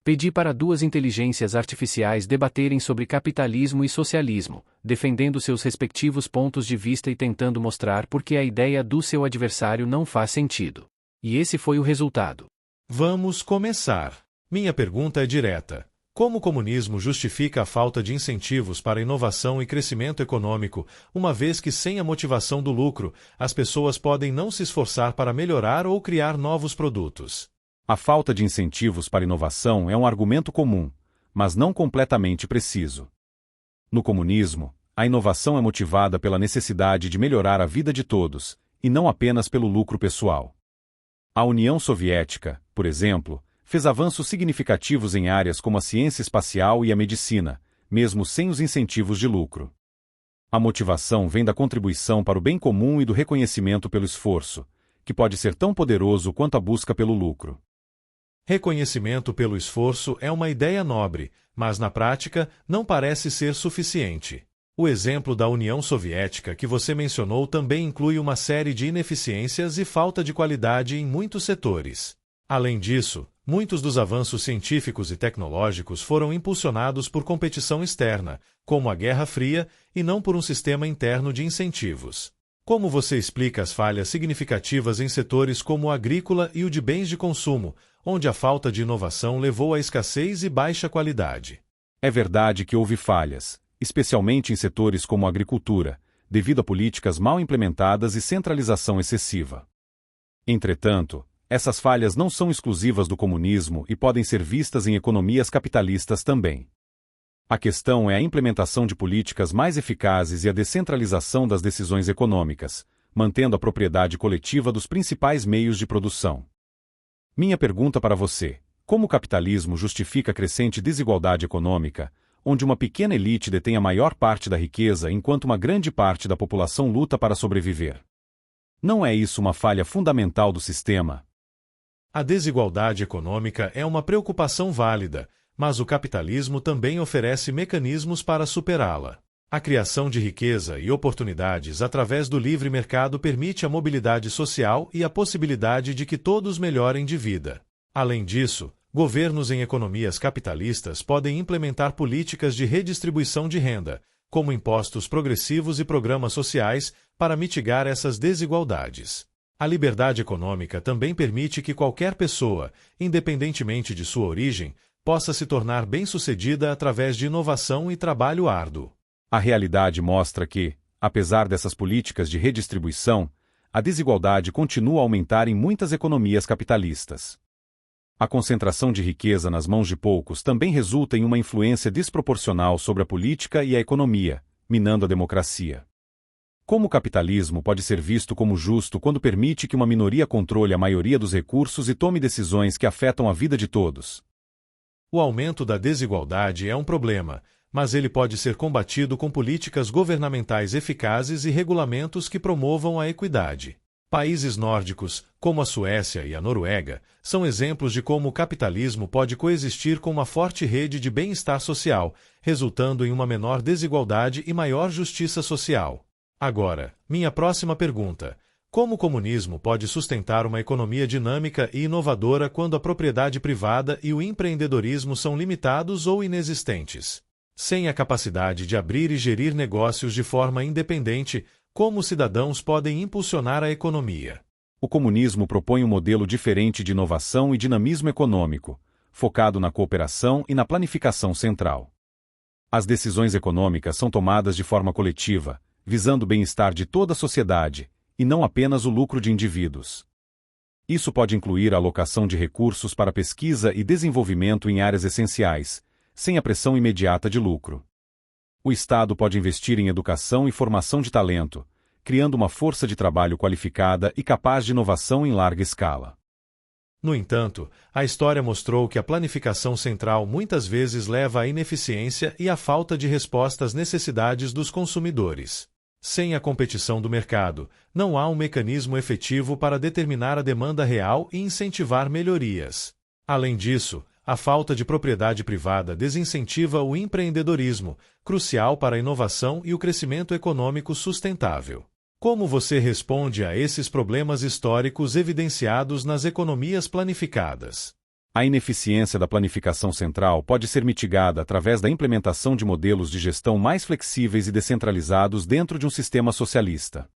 Pedi para duas inteligências artificiais debaterem sobre capitalismo e socialismo, defendendo seus respectivos pontos de vista e tentando mostrar por que a ideia do seu adversário não faz sentido. E esse foi o resultado. Vamos começar. Minha pergunta é direta. Como o comunismo justifica a falta de incentivos para inovação e crescimento econômico, uma vez que sem a motivação do lucro, as pessoas podem não se esforçar para melhorar ou criar novos produtos? A falta de incentivos para inovação é um argumento comum, mas não completamente preciso. No comunismo, a inovação é motivada pela necessidade de melhorar a vida de todos, e não apenas pelo lucro pessoal. A União Soviética, por exemplo, fez avanços significativos em áreas como a ciência espacial e a medicina, mesmo sem os incentivos de lucro. A motivação vem da contribuição para o bem comum e do reconhecimento pelo esforço, que pode ser tão poderoso quanto a busca pelo lucro. Reconhecimento pelo esforço é uma ideia nobre, mas na prática não parece ser suficiente. O exemplo da União Soviética que você mencionou também inclui uma série de ineficiências e falta de qualidade em muitos setores. Além disso, muitos dos avanços científicos e tecnológicos foram impulsionados por competição externa, como a Guerra Fria, e não por um sistema interno de incentivos. Como você explica as falhas significativas em setores como o agrícola e o de bens de consumo, onde a falta de inovação levou à escassez e baixa qualidade? É verdade que houve falhas, especialmente em setores como a agricultura, devido a políticas mal implementadas e centralização excessiva. Entretanto, essas falhas não são exclusivas do comunismo e podem ser vistas em economias capitalistas também. A questão é a implementação de políticas mais eficazes e a descentralização das decisões econômicas, mantendo a propriedade coletiva dos principais meios de produção. Minha pergunta para você: como o capitalismo justifica a crescente desigualdade econômica, onde uma pequena elite detém a maior parte da riqueza enquanto uma grande parte da população luta para sobreviver? Não é isso uma falha fundamental do sistema? A desigualdade econômica é uma preocupação válida, mas o capitalismo também oferece mecanismos para superá-la. A criação de riqueza e oportunidades através do livre mercado permite a mobilidade social e a possibilidade de que todos melhorem de vida. Além disso, governos em economias capitalistas podem implementar políticas de redistribuição de renda, como impostos progressivos e programas sociais, para mitigar essas desigualdades. A liberdade econômica também permite que qualquer pessoa, independentemente de sua origem, possa se tornar bem-sucedida através de inovação e trabalho árduo. A realidade mostra que, apesar dessas políticas de redistribuição, a desigualdade continua a aumentar em muitas economias capitalistas. A concentração de riqueza nas mãos de poucos também resulta em uma influência desproporcional sobre a política e a economia, minando a democracia. Como o capitalismo pode ser visto como justo quando permite que uma minoria controle a maioria dos recursos e tome decisões que afetam a vida de todos? O aumento da desigualdade é um problema, mas ele pode ser combatido com políticas governamentais eficazes e regulamentos que promovam a equidade. Países nórdicos, como a Suécia e a Noruega, são exemplos de como o capitalismo pode coexistir com uma forte rede de bem-estar social, resultando em uma menor desigualdade e maior justiça social. Agora, minha próxima pergunta: como o comunismo pode sustentar uma economia dinâmica e inovadora quando a propriedade privada e o empreendedorismo são limitados ou inexistentes? Sem a capacidade de abrir e gerir negócios de forma independente, como os cidadãos podem impulsionar a economia? O comunismo propõe um modelo diferente de inovação e dinamismo econômico, focado na cooperação e na planificação central. As decisões econômicas são tomadas de forma coletiva, visando o bem-estar de toda a sociedade, e não apenas o lucro de indivíduos. Isso pode incluir a alocação de recursos para pesquisa e desenvolvimento em áreas essenciais, sem a pressão imediata de lucro. O Estado pode investir em educação e formação de talento, criando uma força de trabalho qualificada e capaz de inovação em larga escala. No entanto, a história mostrou que a planificação central muitas vezes leva à ineficiência e à falta de resposta às necessidades dos consumidores. Sem a competição do mercado, não há um mecanismo efetivo para determinar a demanda real e incentivar melhorias. Além disso, a falta de propriedade privada desincentiva o empreendedorismo, crucial para a inovação e o crescimento econômico sustentável. Como você responde a esses problemas históricos evidenciados nas economias planificadas? A ineficiência da planificação central pode ser mitigada através da implementação de modelos de gestão mais flexíveis e descentralizados dentro de um sistema socialista.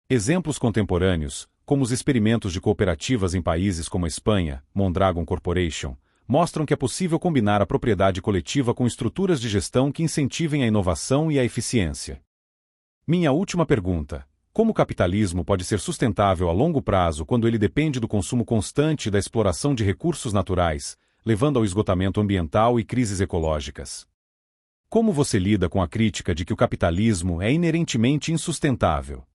Exemplos contemporâneos, como os experimentos de cooperativas em países como a Espanha, Mondragon Corporation, mostram que é possível combinar a propriedade coletiva com estruturas de gestão que incentivem a inovação e a eficiência. Minha última pergunta: como o capitalismo pode ser sustentável a longo prazo quando ele depende do consumo constante e da exploração de recursos naturais, levando ao esgotamento ambiental e crises ecológicas? Como você lida com a crítica de que o capitalismo é inerentemente insustentável?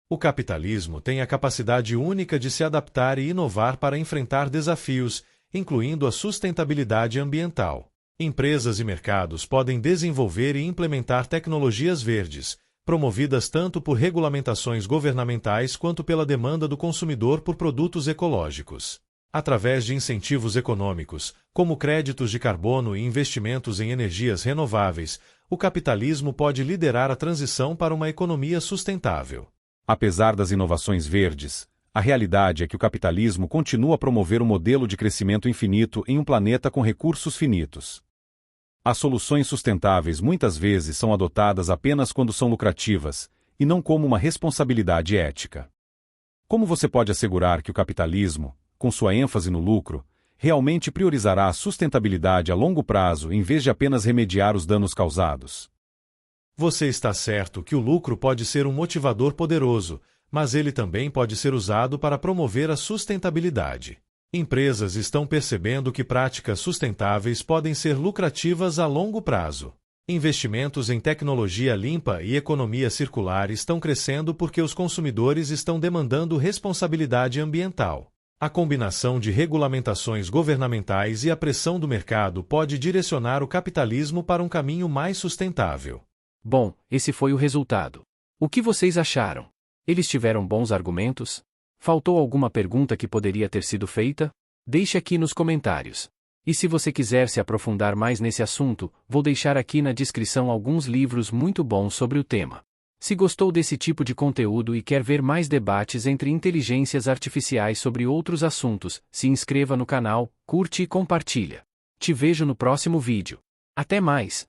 O capitalismo tem a capacidade única de se adaptar e inovar para enfrentar desafios, incluindo a sustentabilidade ambiental. Empresas e mercados podem desenvolver e implementar tecnologias verdes, promovidas tanto por regulamentações governamentais quanto pela demanda do consumidor por produtos ecológicos. Através de incentivos econômicos, como créditos de carbono e investimentos em energias renováveis, o capitalismo pode liderar a transição para uma economia sustentável. Apesar das inovações verdes, a realidade é que o capitalismo continua a promover um modelo de crescimento infinito em um planeta com recursos finitos. As soluções sustentáveis muitas vezes são adotadas apenas quando são lucrativas, e não como uma responsabilidade ética. Como você pode assegurar que o capitalismo, com sua ênfase no lucro, realmente priorizará a sustentabilidade a longo prazo em vez de apenas remediar os danos causados? Você está certo que o lucro pode ser um motivador poderoso, mas ele também pode ser usado para promover a sustentabilidade. Empresas estão percebendo que práticas sustentáveis podem ser lucrativas a longo prazo. Investimentos em tecnologia limpa e economia circular estão crescendo porque os consumidores estão demandando responsabilidade ambiental. A combinação de regulamentações governamentais e a pressão do mercado pode direcionar o capitalismo para um caminho mais sustentável. Bom, esse foi o resultado. O que vocês acharam? Eles tiveram bons argumentos? Faltou alguma pergunta que poderia ter sido feita? Deixe aqui nos comentários. E se você quiser se aprofundar mais nesse assunto, vou deixar aqui na descrição alguns livros muito bons sobre o tema. Se gostou desse tipo de conteúdo e quer ver mais debates entre inteligências artificiais sobre outros assuntos, se inscreva no canal, curte e compartilha. Te vejo no próximo vídeo. Até mais!